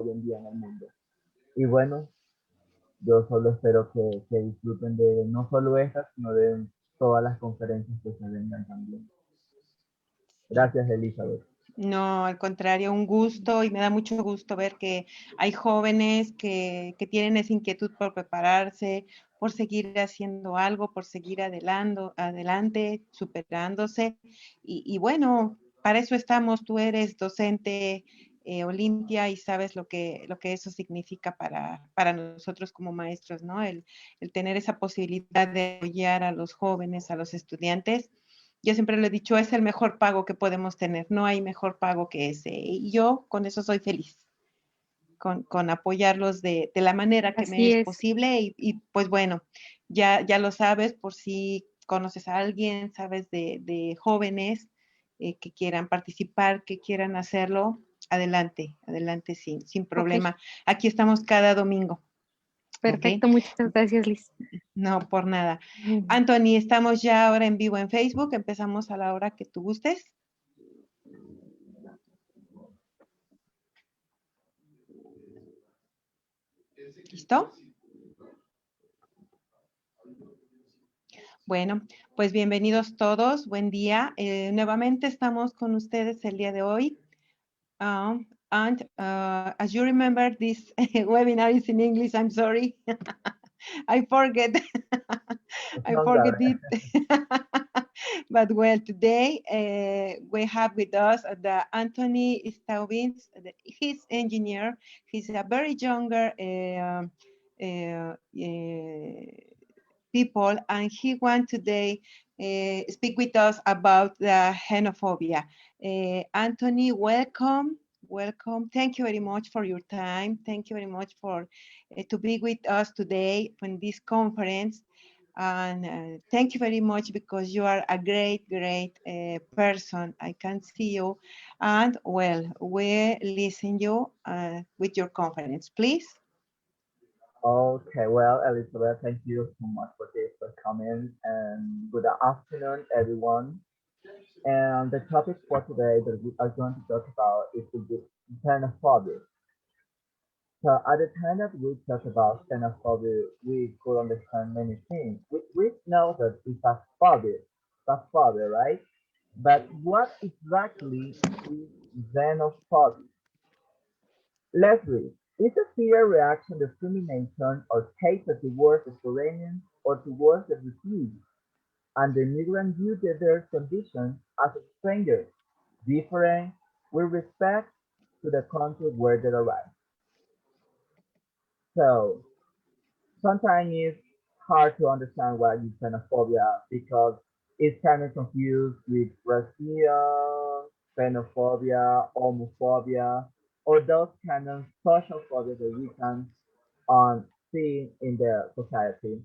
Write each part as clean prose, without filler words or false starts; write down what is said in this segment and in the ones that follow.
hoy en día en el mundo. Y bueno, yo solo espero que disfruten de no solo estas, sino de todas las conferencias que se vengan también. Gracias, Elizabeth. No, al contrario, un gusto y me da mucho gusto ver que hay jóvenes que tienen esa inquietud por prepararse, por seguir haciendo algo, por seguir adelante, superándose. Y bueno, para eso estamos. Tú eres docente, Olimpia, y sabes lo que eso significa para nosotros como maestros, ¿no? El tener esa posibilidad de apoyar a los jóvenes, a los estudiantes. Yo siempre lo he dicho, es el mejor pago que podemos tener, no hay mejor pago que ese. Y yo con eso soy feliz, con apoyarlos de la manera que me Así es es. posible. Y pues bueno, ya lo sabes, por si conoces a alguien, sabes de jóvenes que quieran participar, que quieran hacerlo, adelante, adelante sin Ok, problema. Aquí estamos cada domingo. ¿Ok? perfecto. Muchas gracias, Liz. No, por nada. Mm. Anthony, estamos ya ahora en vivo en Facebook. Empezamos a la hora que tú gustes. ¿Listo? Bueno, pues bienvenidos todos. Buen día. Nuevamente estamos con ustedes el día de hoy. As you remember, this webinar is in English. I'm sorry. I forget. I No, forget Gabriel. it. But well, today we have with us the Anthony Staubins. He's engineer. He's a very younger people, and he want today speak with us about the xenophobia. Anthony, welcome. Welcome. Thank you very much for your time. Thank you very much for to be with us today in this conference. And thank you very much because you are a great, great person. I can see you. And well, we listen you with your conference, please. Okay, well, Elizabeth, thank you so much for this for coming, and good afternoon, everyone. And the topic for today that we are going to talk about is the xenophobia. So at the time that we talk about xenophobia, we could understand many things. We know that it's a phobia, right? But what exactly is xenophobia? Let's read. It's a fear, reaction, discrimination, or hatred towards the foreigners or towards the refugees and the immigrant due to their condition as strangers, different with respect to the country where they arrive. So sometimes it's hard to understand what is xenophobia because it's kind of confused with racism, xenophobia, homophobia, or those kind of social phobia that we can see in the society.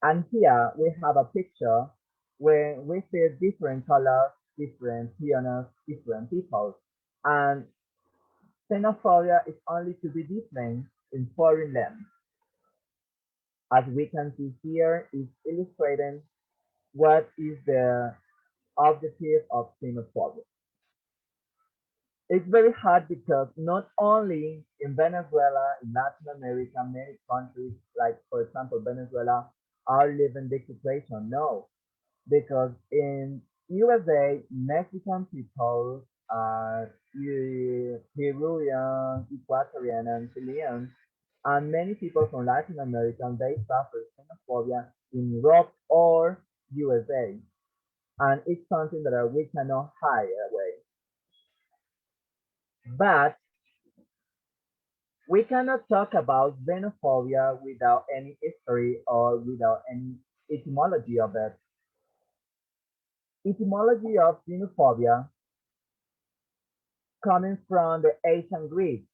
And here we have a picture where we see different colors, different pianos, different people. And xenophobia is only to be different in foreign lands. As we can see here, is illustrating what is the objective of xenophobia. It's very hard because not only in Venezuela, in Latin America, many countries, like for example Venezuela, are living this situation. No, because in USA, Mexican people, Peruvian, Ecuadorian, and Chilean, and many people from Latin America, they suffer xenophobia in Europe or USA, and it's something that we cannot hide away. But we cannot talk about xenophobia without any history or without any etymology of it. Etymology of xenophobia coming from the ancient Greek,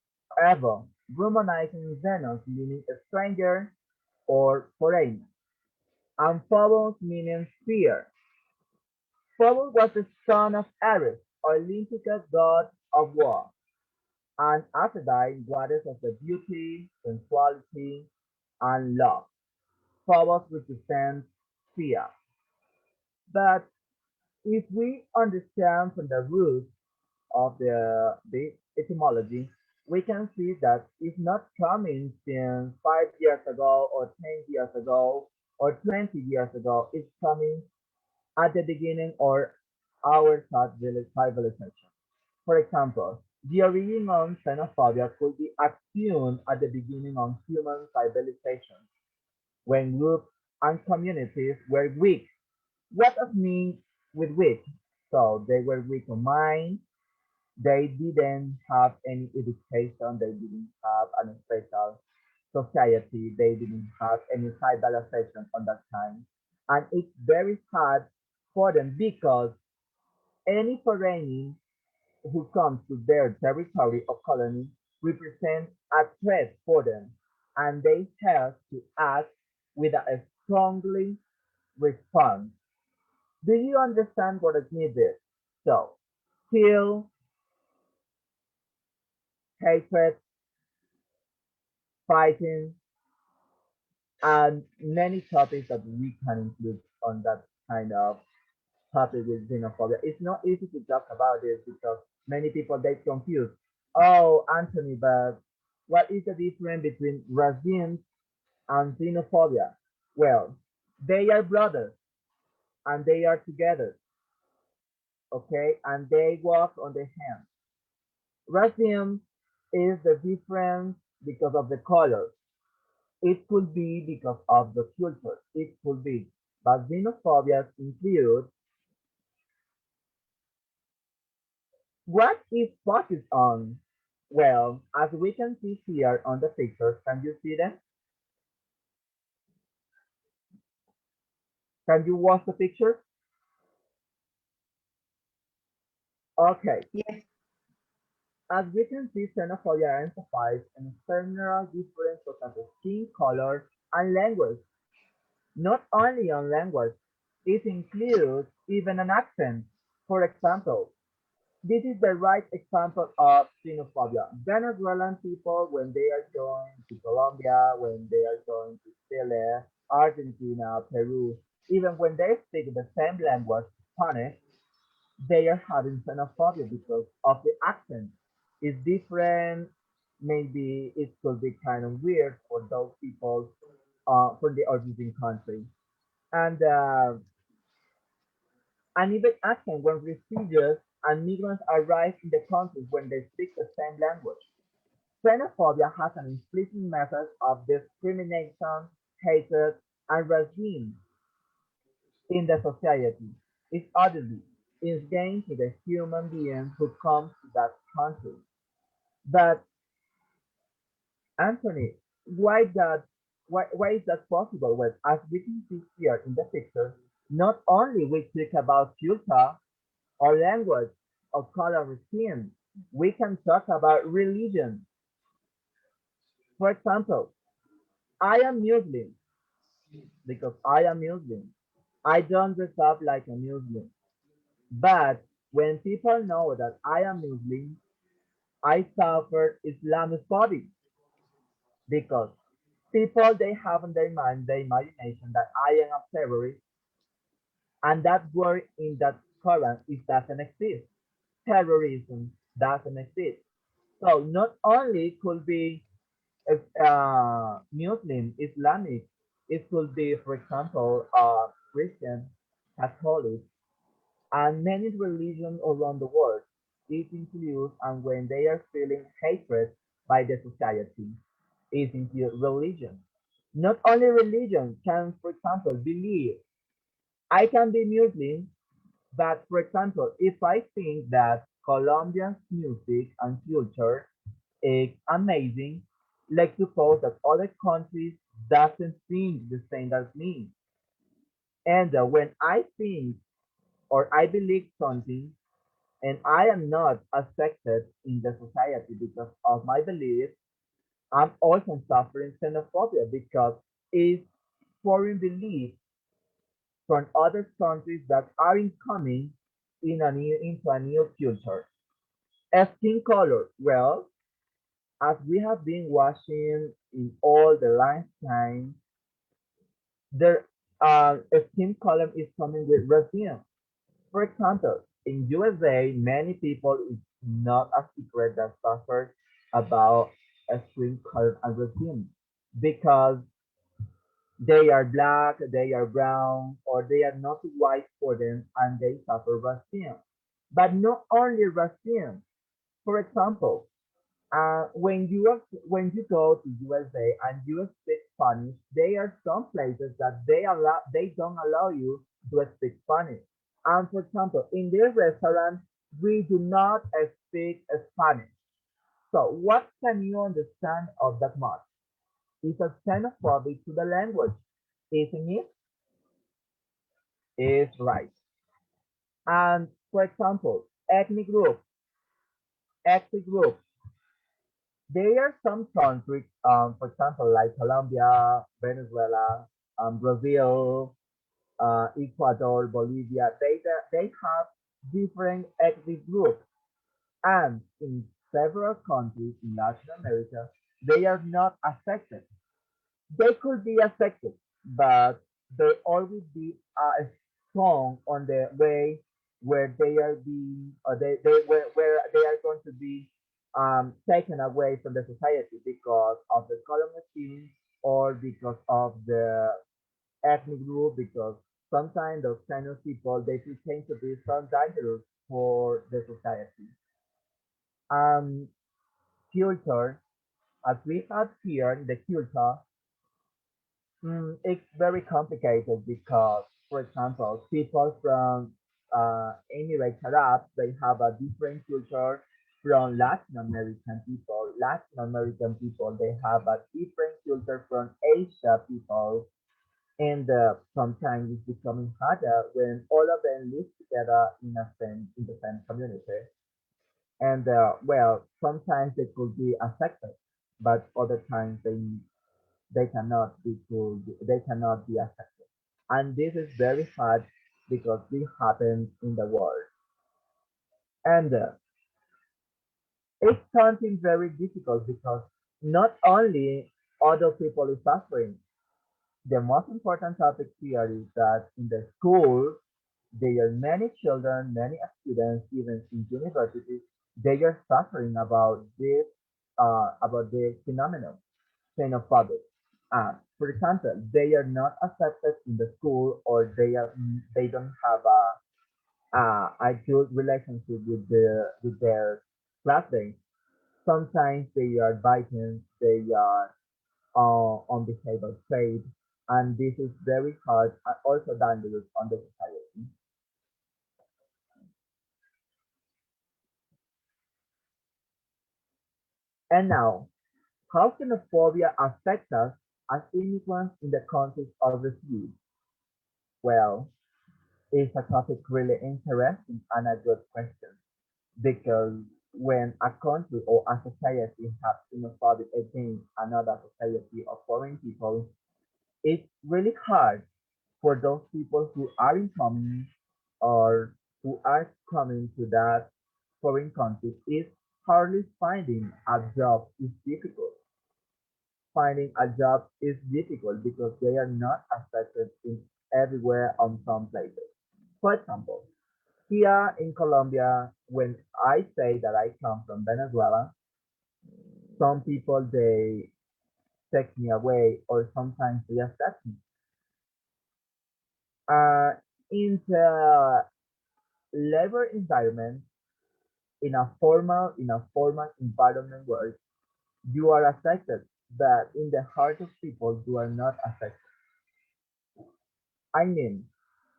evo, Romanizing xenos meaning stranger or foreigner, and phobos meaning fear. Phobos was the son of Ares, Olympic god of war, and Aphrodite, goddess of the beauty, sensuality, and love. Phobos represents fear. But if we understand from the root of the etymology, we can see that it's not coming since 5 years ago or 10 years ago or 20 years ago. It's coming at the beginning or our civilization. For example, the origin of xenophobia could be assumed at the beginning of human civilization when groups and communities were weak. What does mean with weak? So they were weak of mind, they didn't have any education, they didn't have an special society, they didn't have any civilization on that time. And it's very hard for them because any foreigner who comes to their territory or colony represents a threat for them, and they have to act with a strongly response. Do you understand what it means? So, kill, hatred, fighting, and many topics that we can include on that kind of topic with xenophobia. It's not easy to talk about this because many people get confused. Oh, Anthony, but what is the difference between racism and xenophobia? Well, they are brothers and they are together, okay? And they walk on the hand. Racism is the difference because of the color. It could be because of the culture. It could be. But xenophobia include what is focused on. Well, as we can see here on the pictures, can you see them? Can you watch the picture? Okay. Yes. As we can see, xenophobia emphasizes an external difference such as skin color and language. Not only on language, it includes even an accent. For example, this is the right example of xenophobia. Venezuelan people, when they are going to Colombia, when they are going to Chile, Argentina, Peru, even when they speak the same language, Spanish, they are having xenophobia because of the accent. It's different. Maybe it could be kind of weird for those people from the origin country. And even accent when refugees and migrants arrive in the countries when they speak the same language. Xenophobia has an implicit message of discrimination, hatred, and racism in the society. It's ugly. It's gained to the human being who comes to that country. But Anthony, why is that possible? Well, as we can see here in the picture, not only we speak about culture or language or color of skin, we can talk about religion. For example, I am Muslim because I am Muslim. I don't dress up like a Muslim. But when people know that I am Muslim, I suffer Islamophobia because people they have in their mind the imagination that I am a terrorist and that word in that Quran it doesn't exist. Terrorism doesn't exist. So not only could be Muslim, Islamic, it could be, for example, Christian, Catholic, and many religions around the world. It includes, and when they are feeling hatred by the society, it includes religion. Not only religion can, for example, believe. I can be Muslim, but for example, if I think that Colombian music and culture is amazing, let's suppose that other countries doesn't think the same as me. And when I think or I believe something, and I am not accepted in the society because of my belief, I'm also suffering xenophobia because it's foreign beliefs from other countries that are incoming into a new culture. Skin color. Well, as we have been watching in all the lifetime, their skin color is coming with racism. For example, in USA, many people, it's not a secret that suffer. about a skin color and regime because they are black, they are brown, or they are not white for them and they suffer racism. But not only racism. For example, when you go to USA and you speak Spanish, there are some places that they don't allow you to speak Spanish. And for example, in this restaurant, we do not speak Spanish. So what can you understand of that much? It's a xenophobic to the language, isn't it? Is right. And for example, ethnic group. There are some countries, for example, like Colombia, Venezuela, Brazil, Ecuador, Bolivia. They have different ethnic groups, and in several countries in Latin America, they are not affected. They could be affected, but they always be strong on the way where they are being, or where they are going to be taken away from the society because of the color scheme or because of the ethnic group, because sometimes those kind of people they pretend to be so dangerous for the society. Um, Culture, as we have here, the culture. It's very complicated because, for example, people from Emirates Arab, they have a different culture from Latin American people. Latin American people, they have a different culture from Asia people. And sometimes it's becoming harder when all of them live together in the same community. And well, sometimes they could be affected, but other times they cannot be affected. And this is very hard because this happens in the world. And it's something very difficult because not only other people is suffering, the most important topic here is that in the school, there are many children, many students, even in universities, they are suffering about this phenomenon. Xenophobic. For example, they are not accepted in the school or they don't have a good relationship with their classmates. Sometimes they are biting, they are on behavioral trait, and this is very hard and also dangerous on the society. And now, how xenophobia affects us as immigrants in the context of refugee? Well, it's a topic really interesting and a good question because when a country or a society has xenophobic against another society of foreign people, it's really hard for those people who are incoming or who are coming to that foreign country. It's hardly finding a job is difficult. Finding a job is difficult because they are not accepted in everywhere on some places. For example, here in Colombia, when I say that I come from Venezuela, some people they take me away or sometimes they accept me. Uh, in the labor environment, in a formal environment where you are affected, but in the heart of people you are not affected. I mean,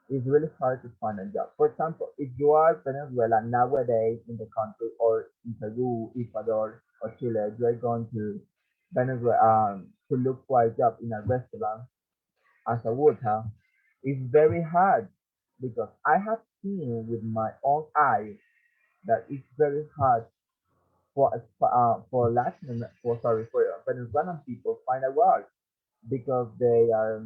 it's really hard to find a job. For example, if you are Venezuela nowadays in the country or in Peru, Ecuador, or Chile, you are going to Venezuela to look for a job in a restaurant as a worker. It's very hard because I have seen with my own eyes that it's very hard for Venezuelan people find a work because they are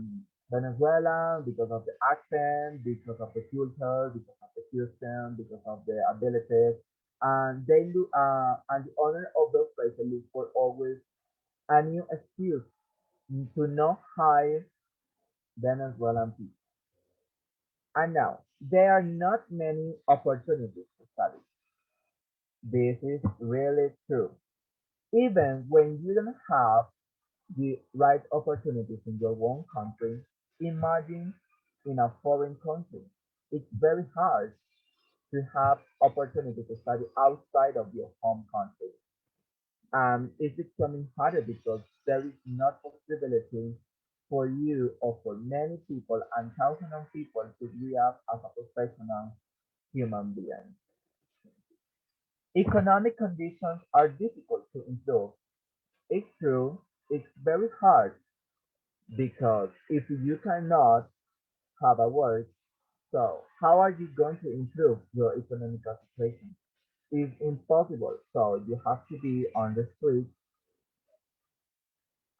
Venezuelan, because of the accent, because of the culture, because of the custom, because of the abilities, and they look and the owner of those places look for always a new excuse to not hire Venezuelan people. And now there are not many opportunities to study. This is really true. Even when you don't have the right opportunities in your own country, imagine in a foreign country. It's very hard to have opportunity to study outside of your home country. It's becoming harder because there is not possibility for you or for many people and thousands of people to be up as a professional human being. Economic conditions are difficult to improve. It's true, it's very hard because if you cannot have a work, so how are you going to improve your economic situation? It's impossible. So you have to be on the street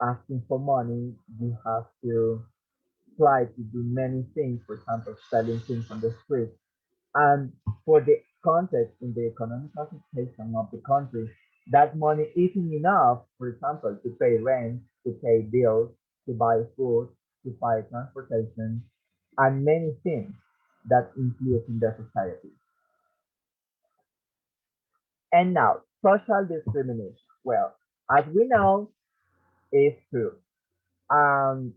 asking for money. You have to try to do many things, for example, selling things on the street. And for the context in the economic situation of the country, that money isn't enough, for example, to pay rent, to pay bills, to buy food, to buy transportation, and many things that include in the society. And now, social discrimination. Well, as we know, it's true. Um,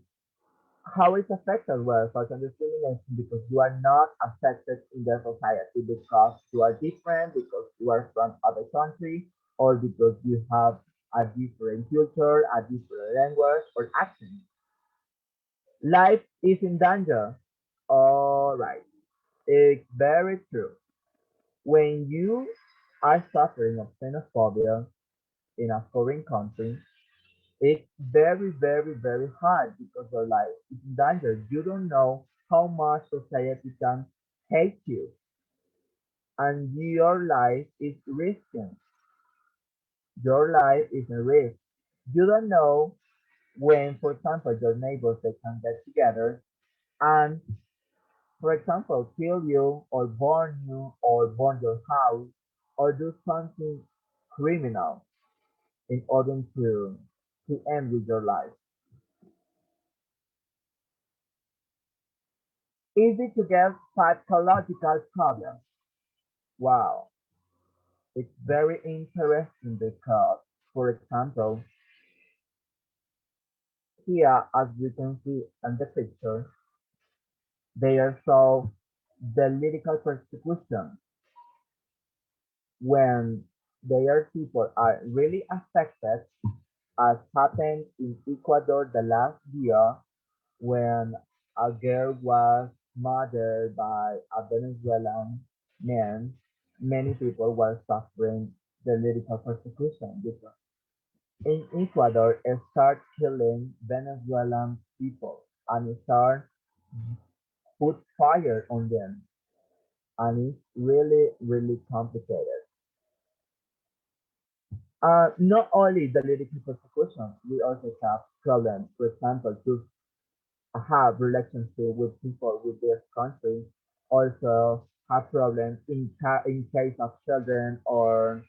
how it's affected well social discrimination because you are not accepted in the society because you are different, because you are from other country, or because you have a different culture, a different language or accent. Life is in danger. All right, it's very true. When you are suffering of xenophobia in a foreign country, it's very, very, very hard because your life is in danger. You don't know how much society can hate you, and your life is risking. Your life is a risk. You don't know when, for example, your neighbors they can get together and, for example, kill you or burn your house or do something criminal in order to end with your life. Easy to get psychological problems. Wow, it's very interesting because, for example, here as you can see in the picture, they are so political persecution when their people are really affected, as happened in Ecuador the last year when a girl was murdered by a Venezuelan man. Many people were suffering the political persecution because in Ecuador it start killing Venezuelan people and it start put fire on them and it's really really complicated. Not only the political persecution, we also have problems. For example, to have relationship with people with this country, also have problems in case of children or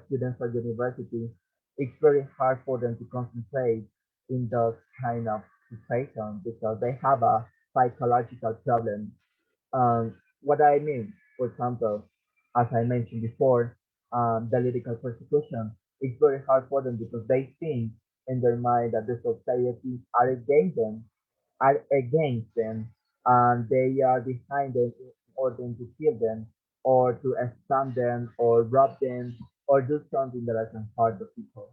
students at university. It's very hard for them to concentrate in those kind of situations because they have a psychological problem. What I mean, for example, as I mentioned before, the political persecution, it's very hard for them because they think in their mind that the society are against them, and they are behind them in order to kill them, or to stamp them, or rob them, or do something that can hurt the people.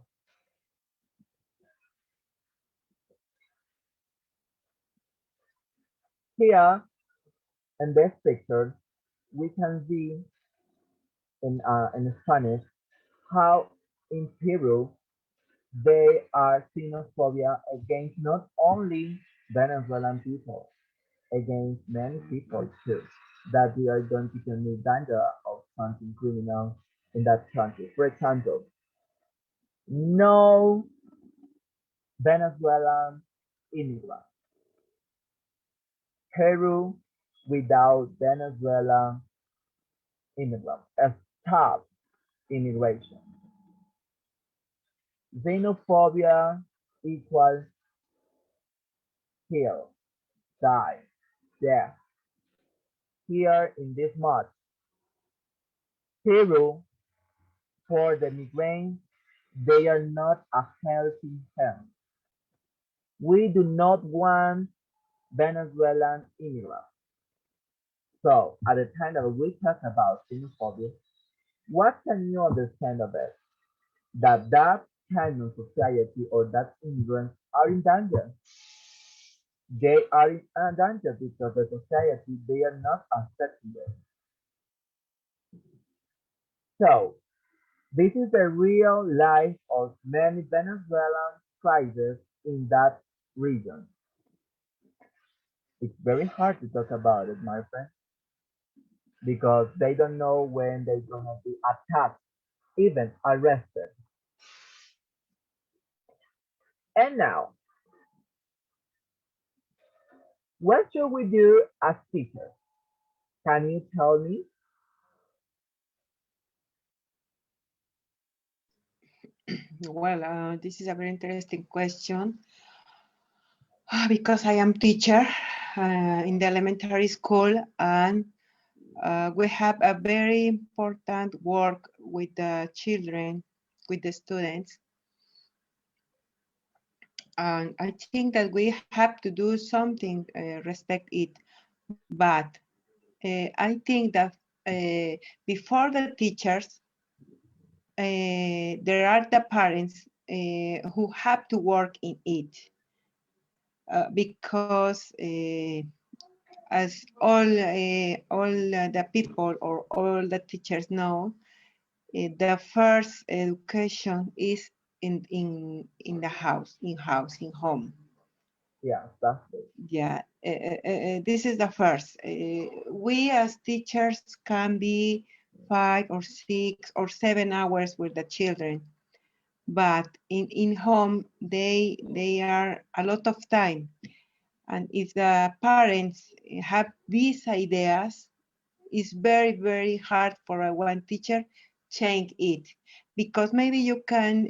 Here in this picture, we can see in Spanish how in Peru they are xenophobia against not only Venezuelan people, against many people too, that they are going to commit danger of something criminal in that country. For example, no Venezuelan immigrant. Peru without Venezuelan immigrant. Stop immigration. Xenophobia equals kill, die, death. Here in this month, Peru For the migrants, they are not a helping hand. We do not want Venezuelan immigrants. So, at the time that we talk about xenophobia, what can you understand of it? That kind of society or that immigrants are in danger. They are in danger because the society they are not accepting them. So this is the real life of many Venezuelan crises in that region. It's very hard to talk about it, my friend, because they don't know when they're gonna be attacked, even arrested. And now, what should we do as teachers? Can you tell me? Well, this is a very interesting question because I am teacher in the elementary school, and we have a very important work with the children, with the students. And I think that we have to do something, respect it. But I think that before the teachers, there are the parents who have to work in it because as all the people or all the teachers know, the first education is in the house, in home. Yeah, that's it. Yeah, this is the first. We as teachers can be 5 or 6 or 7 hours with the children, but in home they are a lot of time. And if the parents have these ideas, it's very, very hard for a one teacher change it, because maybe you can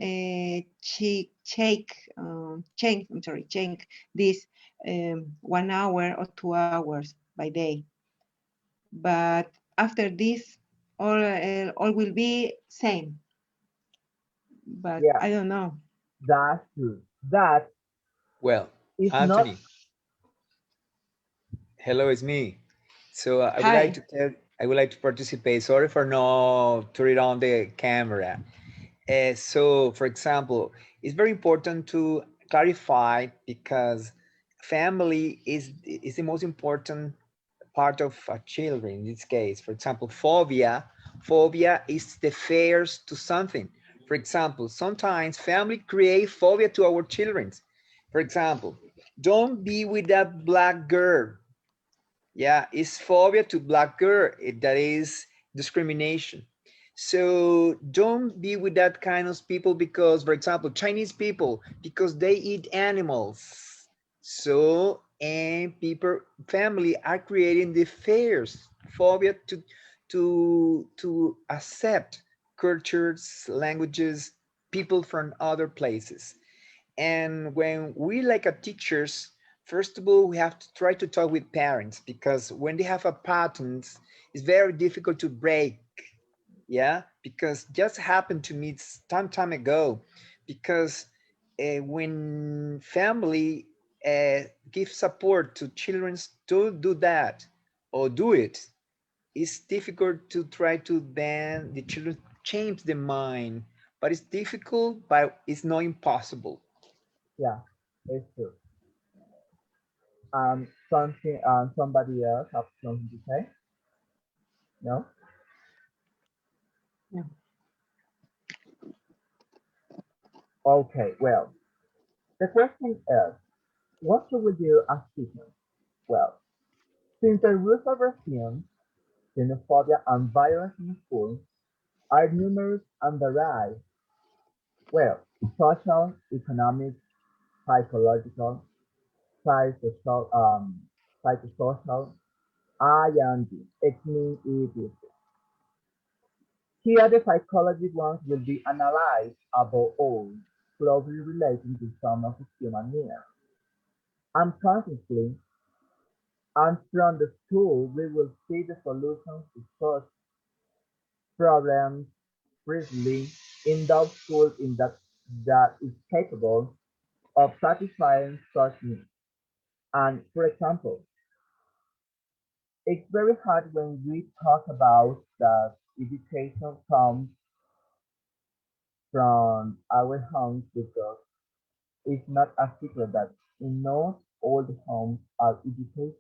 change this 1 hour or 2 hours by day, but after this all will be same, but Yeah, I don't know. that's true. That Well, is not. Anthony, hello, it's me. So I would like Hi. to tell, I would like to participate. Sorry for not turning on the camera. So, for example, it's very important to clarify because family is the most important part of a children in this case. For example, phobia is the fears to something. For example, sometimes family create phobia to our children. For example, don't be with that black girl. Yeah, it's phobia to black girl. That is discrimination. So don't be with that kind of people because, for example, Chinese people, because they eat animals. So, and people, family are creating the fears, phobia to accept cultures, languages, people from other places. And when we like a teachers, first of all, we have to try to talk with parents because when they have a pattern, it's very difficult to break. Yeah, because just happened to me time ago, because when family give support to children to do that or do it, it's difficult to try to then the children change their mind, but it's difficult, but it's not impossible. Yeah, it's true. Something. Somebody else have something to say? No. Yeah. Okay. Well, the question is, what should we do as teachers? Well, since the roots of racism, xenophobia, and violence in schools are numerous and varied, well, social, economic, psychological, psychosocial, psychosocial, and ethnic issues. Here, the psychology ones will be analyzed above all, closely relating to some of the human needs. Unconsciously, and from the school, we will see the solutions to such problems precisely in those schools in that is capable of satisfying such needs. And for example, it's very hard when we talk about that education comes from our homes because it's not a secret that in not all the homes are educated.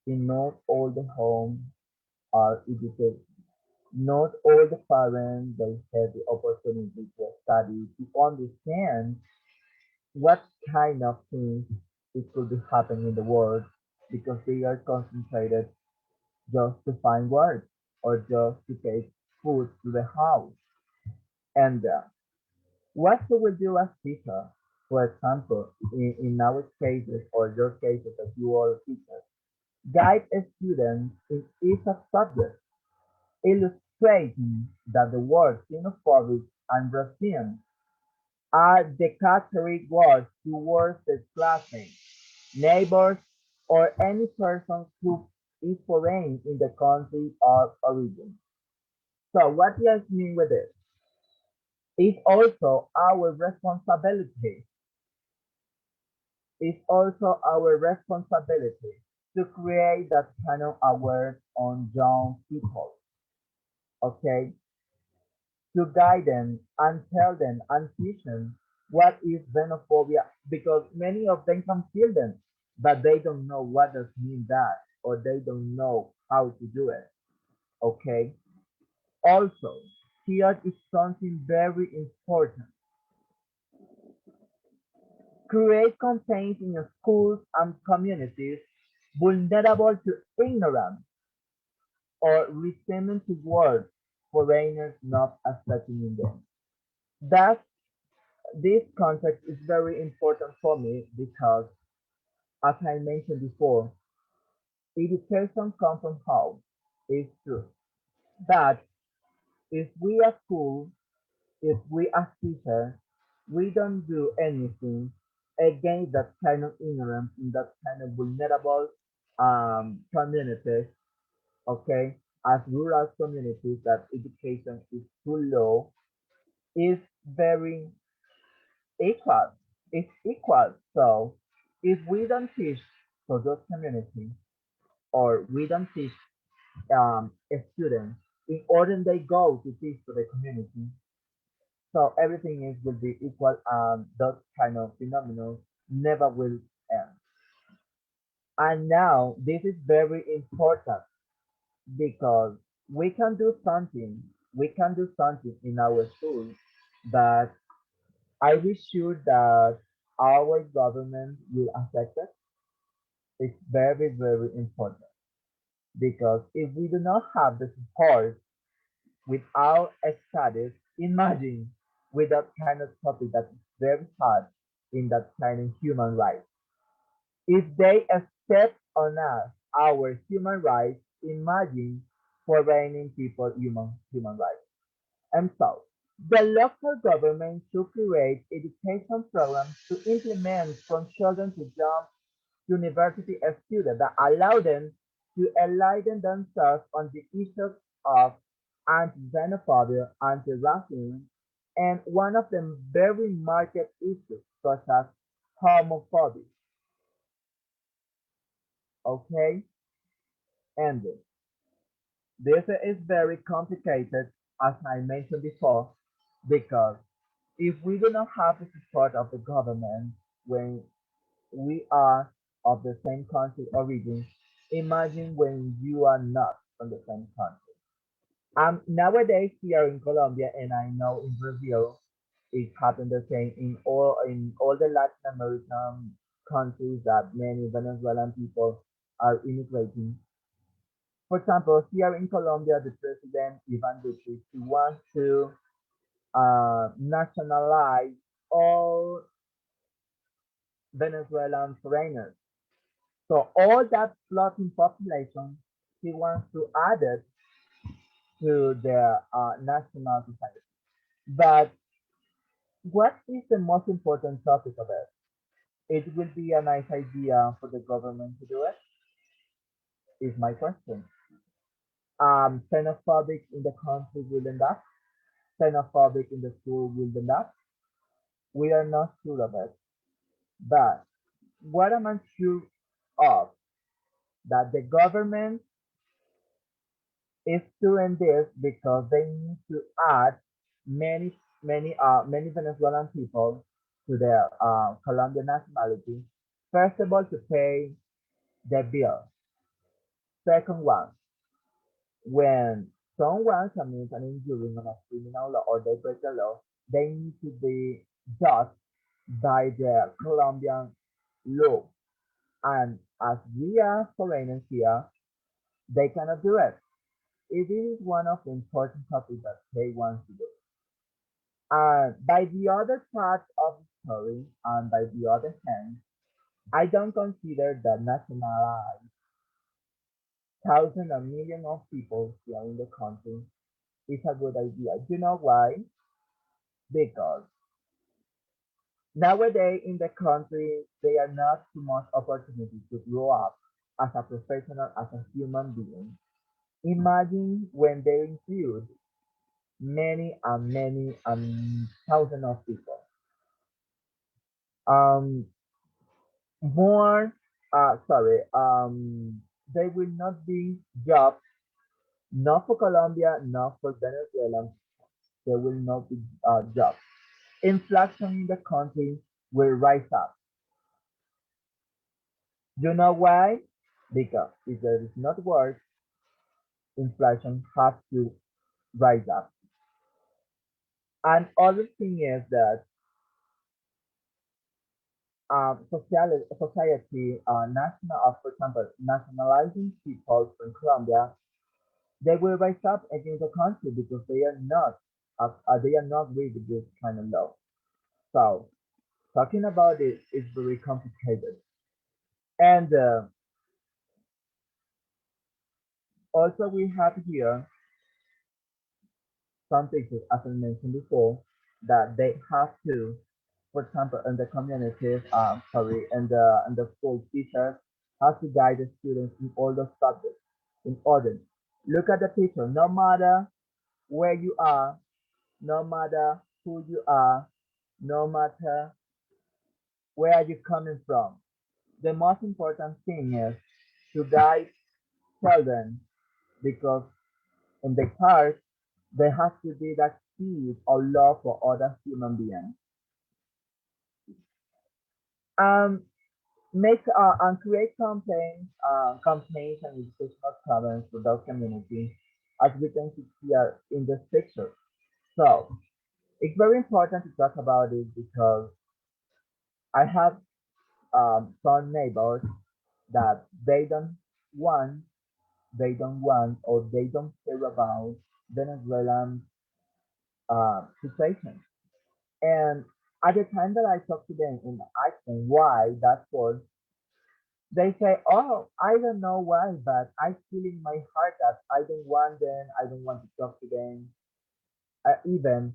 In not all the homes are educated. Not all the parents they have the opportunity to study to understand what kind of things it could be happening in the world because they are concentrated just to find work or just to take food to the house. And what should we do as teachers? For example, in our cases or your cases as you are teachers, guide a student in each subject, illustrating that the words xenophobic and Brazilian are derogatory words towards the classmates, neighbors, or any person who is foreign in the country of origin. So what does it mean with this? It's also our responsibility. It's also our responsibility to create that kind of awareness on young people, okay? To guide them and tell them and teach them what is xenophobia because many of them can feel them, but they don't know what does mean that or they don't know how to do it, okay? Also, here is something very important. Create campaigns in your schools and communities vulnerable to ignorance or resentment towards foreigners not accepting in them. That this context is very important for me because, as I mentioned before, education comes from home. It's true. But if we as school, if we as teachers, we don't do anything against that kind of ignorance in that kind of vulnerable communities, okay, as rural communities that education is too low, is very equal. It's equal. So if we don't teach for those communities or we don't teach students in order they go to teach to the community, so everything is will be equal and that kind of phenomenon never will end. And now this is very important because we can do something in our school, but are we sure that our government will affect it? It's very, very important because if we do not have the support with our studies, imagine with that kind of topic that is very hard in that kind of human rights. If they accept on us our human rights, imagine foreigning people human rights. And so, the local government should create education programs to implement from children to young university students that allow them to enlighten themselves on the issues of anti-xenophobia, anti-racism, and one of the very market issues such as homophobia. Okay, and this is very complicated, as I mentioned before, because if we do not have the support of the government when we are of the same country origin, imagine when you are not from the same country. Nowadays here in Colombia, and I know in Brazil, it happened the same in all the Latin American countries that many Venezuelan people are immigrating. For example, here in Colombia, the president Ivan Duque he wants to nationalize all Venezuelan foreigners. So all that floating population, he wants to add it to the national society. But what is the most important topic of it? It will be a nice idea for the government to do it, is my question. Xenophobic in the country will end up, xenophobic in the school will end up. We are not sure of it. But what am I sure of? That the government is doing this because they need to add many Venezuelan people to their Colombian nationality. First of all, to pay the bill. Second one, when someone commits an injury on a criminal law or they break the law, they need to be judged by the Colombian law. And as we are foreigners here, they cannot do it. It is one of the important topics that they want to do. And by the other part of the story, and by the other hand, I don't consider that nationalized thousands and millions of people here in the country is a good idea. You know why? Because nowadays in the country, there are not too much opportunity to grow up as a professional, as a human being. Imagine when they include many and many and thousands of people. Um, more, there will not be jobs, not for Colombia, not for Venezuela. There will not be jobs. Inflation in the country will rise up. You know why? Because if there is not work, inflation has to rise up. And other thing is that society, for example, nationalizing people from Colombia, they will rise up against the country because they are not with this kind of law. So talking about it is very complicated. And also we have here some things, as I mentioned before, that they have to, for example, in the communities, in the school teachers have to guide the students in all the subjects in order. Look at the picture. No matter where you are, no matter who you are, no matter where are you coming from. The most important thing is to guide children because in the heart there has to be that seed of love for other human beings. Um, make and create campaigns and educational programs for those communities, as we can see here in this picture. So it's very important to talk about it because I have some neighbors that want, or they don't care about Venezuelan situation. And at the time that I talk to them and ask them why that's for, they say, "Oh, I don't know why, but I feel in my heart that I don't want them. I don't want to talk to them. Even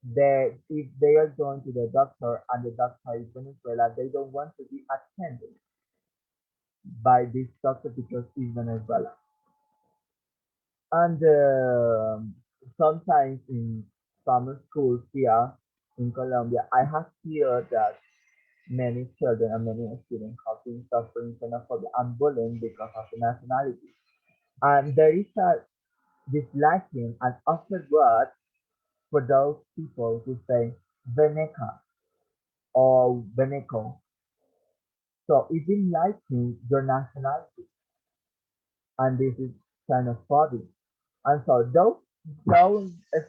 if they are going to the doctor and the doctor is Venezuela, they don't want to be attended by this doctor because he's Venezuela." And sometimes in summer schools here in Colombia, I have heard that many children and many students have been suffering xenophobia and bullying because of the nationality. And there is a disliking and afterward for those people who say Veneca or Veneco. So it's liking your nationality, and this is xenophobic. And so those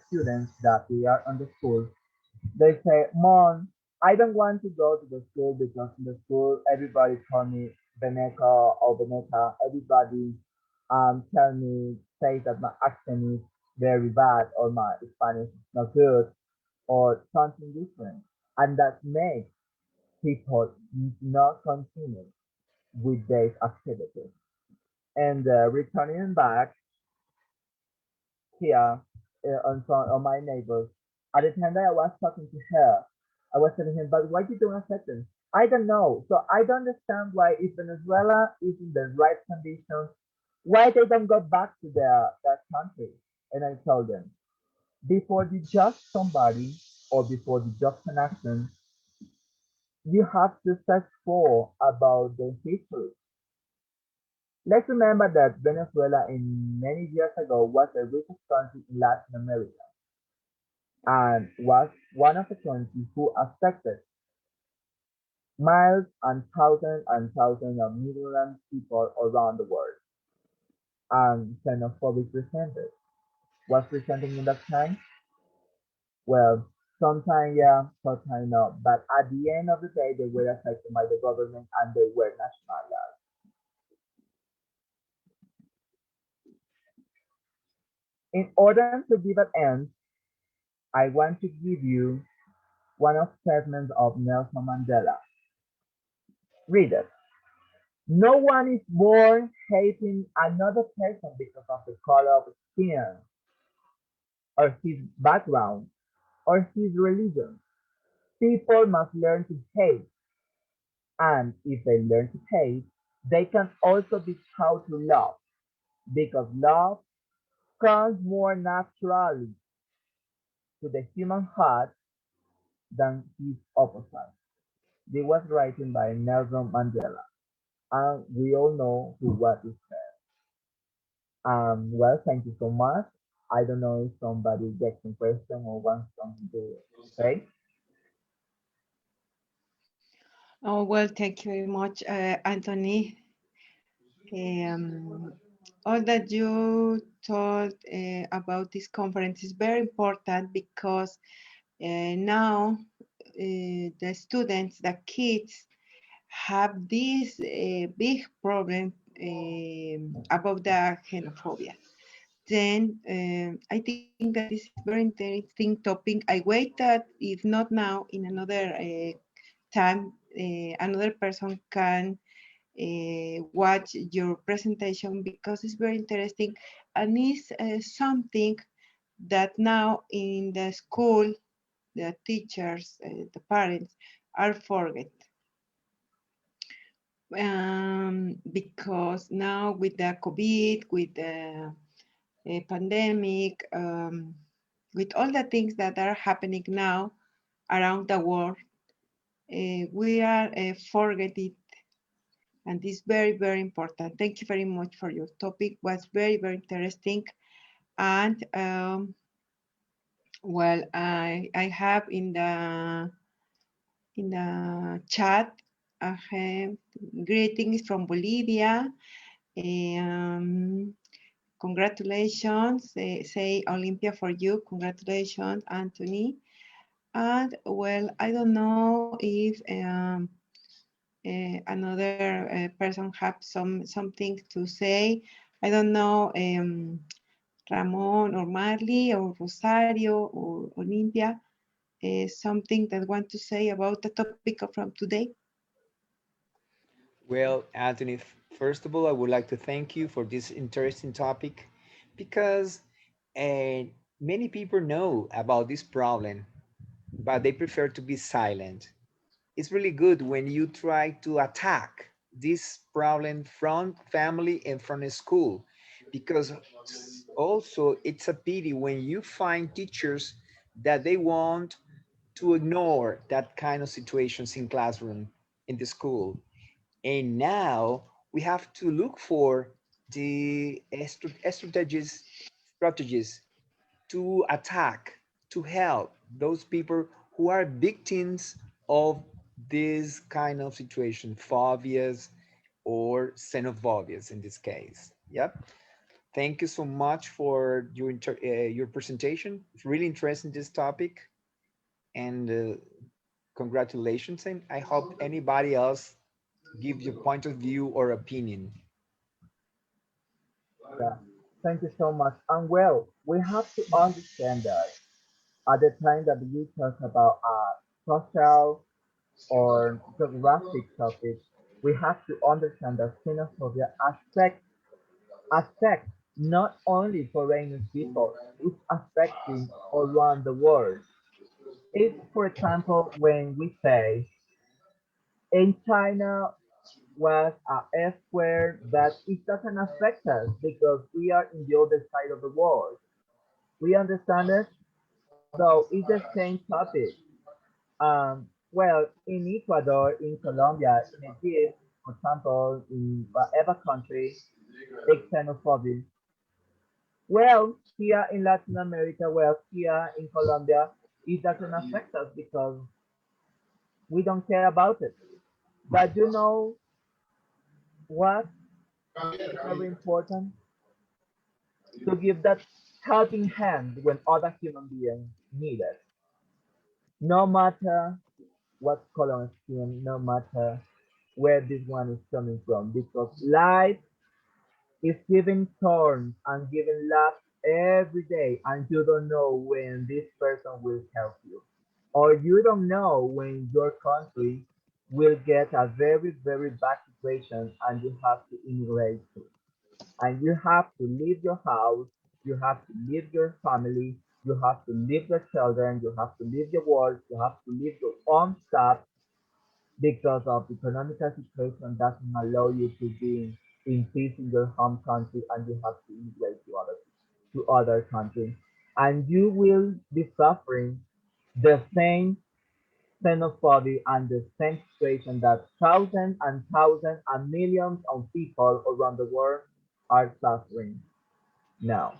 students that they are on the school, they say, "Mom, I don't want to go to the school because in the school everybody call me Beneca or Beneca. Everybody tell me say that my accent is very bad or my Spanish is not good or something different." And that makes people not continue with these activities. And returning back here on some of my neighbors. At the time that I was talking to her, I was telling him, "But why you don't accept them?" "I don't know. So I don't understand why if Venezuela is in the right conditions, why they don't go back to their country. And I told them, before you judge somebody or before you judge an action, you have to search for about the history. Let's remember that Venezuela in many years ago was the richest country in Latin America and was one of the countries who affected miles and thousands of migrant people around the world. And xenophobic presented was presenting in that time. Well, sometimes yeah, sometimes no. But at the end of the day, they were affected by the government and they were nationalized. In order to give an end, I want to give you one of statements of Nelson Mandela. Read it. No one is born hating another person because of the color of his skin, or his background, or his religion. People must learn to hate, and if they learn to hate, they can also be taught to love, because love comes more naturally to the human heart than his opposite. This was written by Nelson Mandela, and we all know who what is said. Well, thank you so much. I don't know if somebody gets some question or wants something to say. Oh, well, thank you very much, Anthony. Um, all that you told about this conference is very important because now the students, the kids, have this big problem about the xenophobia. Then I think that this is very interesting topic. I wait that if not now, in another time, another person can watch your presentation because it's very interesting and it's something that now in the school, the teachers, the parents are forget. Because now with the COVID, with the pandemic, with all the things that are happening now around the world, we are forgetting, and this is very, very important. Thank you very much for your topic. Was very, very interesting. And well, I have in the chat, I have greetings from Bolivia. Um, Congratulations, say Olympia for you. Congratulations, Anthony. And well, I don't know if another person have something to say. I don't know, Ramon or Marley or Rosario or Olympia, something that want to say about the topic from today. Well, Anthony, first of all, I would like to thank you for this interesting topic because uh, many people know about this problem, but they prefer to be silent. It's really good when you try to attack this problem from family and from school, because also it's a pity when you find teachers that they want to ignore that kind of situations in classroom in the school. And now we have to look for the strategies to attack, to help those people who are victims of this kind of situation, phobias or xenophobias in this case. Yep. Thank you so much for your presentation. It's really interesting this topic, and congratulations. And I hope anybody else give your point of view or opinion. Yeah, thank you so much. And well, we have to understand that at the time that we talk about social or geographic topics, we have to understand that xenophobia affects not only foreign people, it's affecting around the world. It's, for example, when we say in China, was a S square that it doesn't affect us because we are in the other side of the world. We understand it? So it's the same topic. Well, in Ecuador, in Colombia, in Egypt, for example, in whatever country, it's xenophobia. Well, here in Latin America, well, here in Colombia, it doesn't affect us because we don't care about it. But you know what is very important? To give that helping hand when other human beings need it. No matter what color of skin, no matter where this one is coming from, because life is giving thorns and giving love every day, and you don't know when this person will help you, or you don't know when your country will get a very, very bad situation and you have to immigrate to. And you have to leave your house, you have to leave your family, you have to leave your children, you have to leave your work, you have to leave your own stuff because of the economical situation doesn't allow you to be in peace in your home country and you have to immigrate to other countries. And you will be suffering the same xenophobia and the same situation that thousands and thousands and millions of people around the world are suffering now.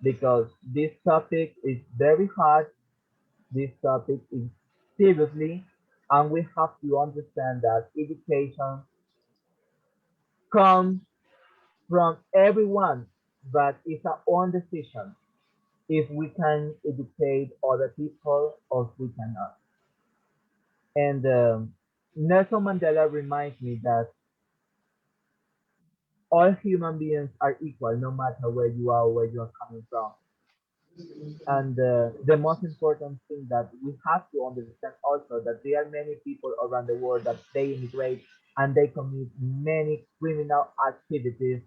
Because this topic is very hard, this topic is seriously, and we have to understand that education comes from everyone, but it's our own decision if we can educate other people or if we cannot. And Nelson Mandela reminds me that all human beings are equal, no matter where you are or where you are coming from. And the most important thing that we have to understand also that there are many people around the world that they immigrate and they commit many criminal activities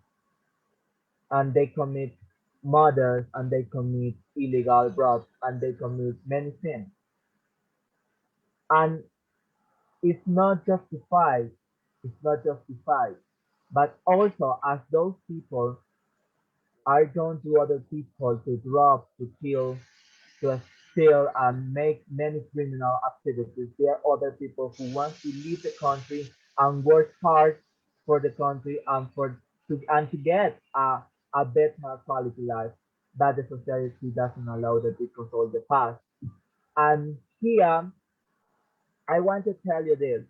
and they commit murders and they commit illegal robs and they commit many sins. And it's not justified. It's not justified. But also as those people are going to other people to rob, to kill, to steal and make many criminal activities. There are other people who want to leave the country and work hard for the country and to get a better quality life that the society doesn't allow them because of the past. And here I want to tell you this.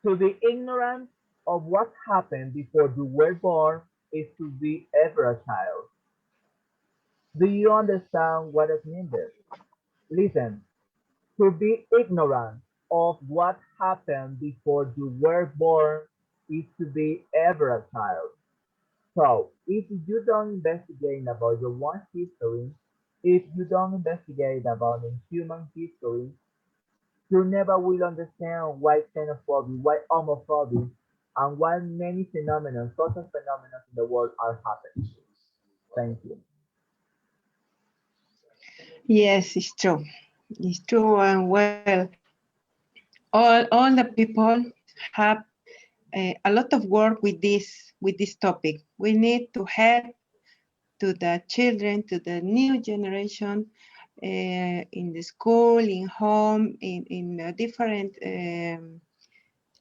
To be ignorant of what happened before you were born is to be ever a child. Do you understand what it means? Listen, to be ignorant of what happened before you were born is to be ever a child. So, if you don't investigate about your own history, if you don't investigate about the human history, you never will understand why xenophobia, why homophobia, and why many phenomena, social phenomena in the world are happening. Thank you. Yes, it's true. It's true, and well, all the people have a lot of work with this topic. We need to help to the children, to the new generation, in the school, in home, in different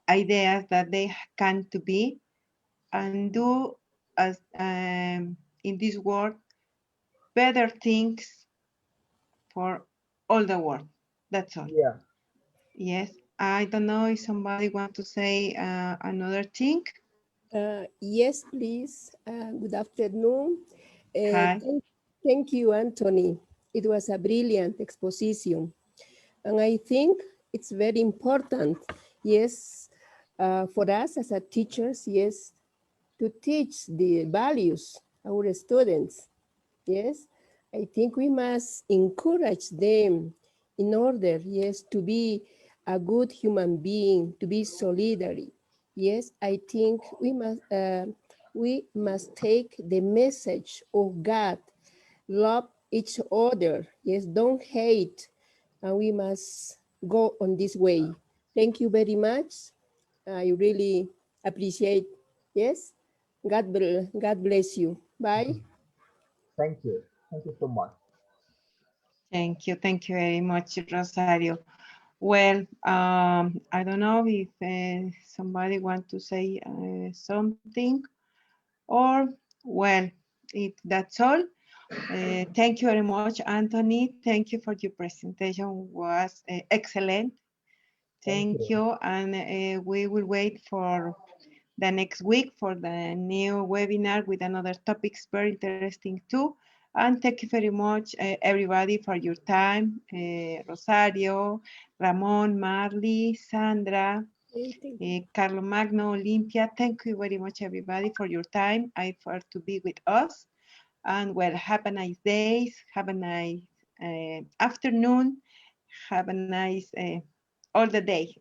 ideas that they can to be and do as in this world better things for all the world. That's all. Yeah. Yes. I don't know if somebody want to say another thing. Yes, please. Good afternoon. Hi. Thank you, Anthony. It was a brilliant exposition. And I think it's very important, yes, for us as a teachers, yes, to teach the values our students. Yes, I think we must encourage them in order, yes, to be a good human being, to be solidary. Yes, I think we must take the message of God, love each other. Yes, don't hate, and we must go on this way. Thank you very much. I really appreciate. Yes. God bless you. Bye. Thank you. Thank you so much. Thank you very much, Rosario. Well, I don't know if somebody want to say something, or well, if that's all, thank you very much, Anthony. Thank you for your presentation, was excellent. Thank Thank you. you, and we will wait for the next week for the new webinar with another topics very interesting too. And thank you very much, everybody, for your time. Rosario, Ramon, Marley, Sandra, Carlo Magno, Olympia. Thank you very much, everybody, for your time. I for to be with us. And well, have a nice day. Have a nice afternoon. Have a nice all the day,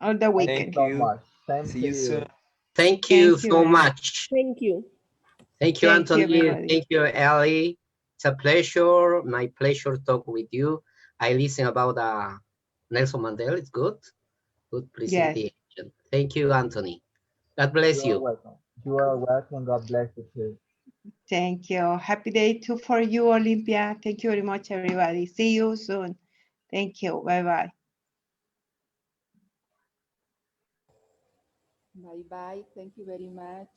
all the Thank you weekend. Thank so you. much. Same See to you soon. you. Thank you Thank you so very much. much. Thank you. Thank you, Thank you, Anthony. everybody. Thank you, Ellie. It's a pleasure. My pleasure to talk with you. I listen about Nelson Mandela. It's good. Good Yes. presentation. Thank you, Anthony. God bless You are you. welcome. You are welcome. God bless you too. Thank you. Happy day too for you, Olympia. Thank you very much, everybody. See you soon. Thank you. Bye-bye. Bye bye. Thank you very much.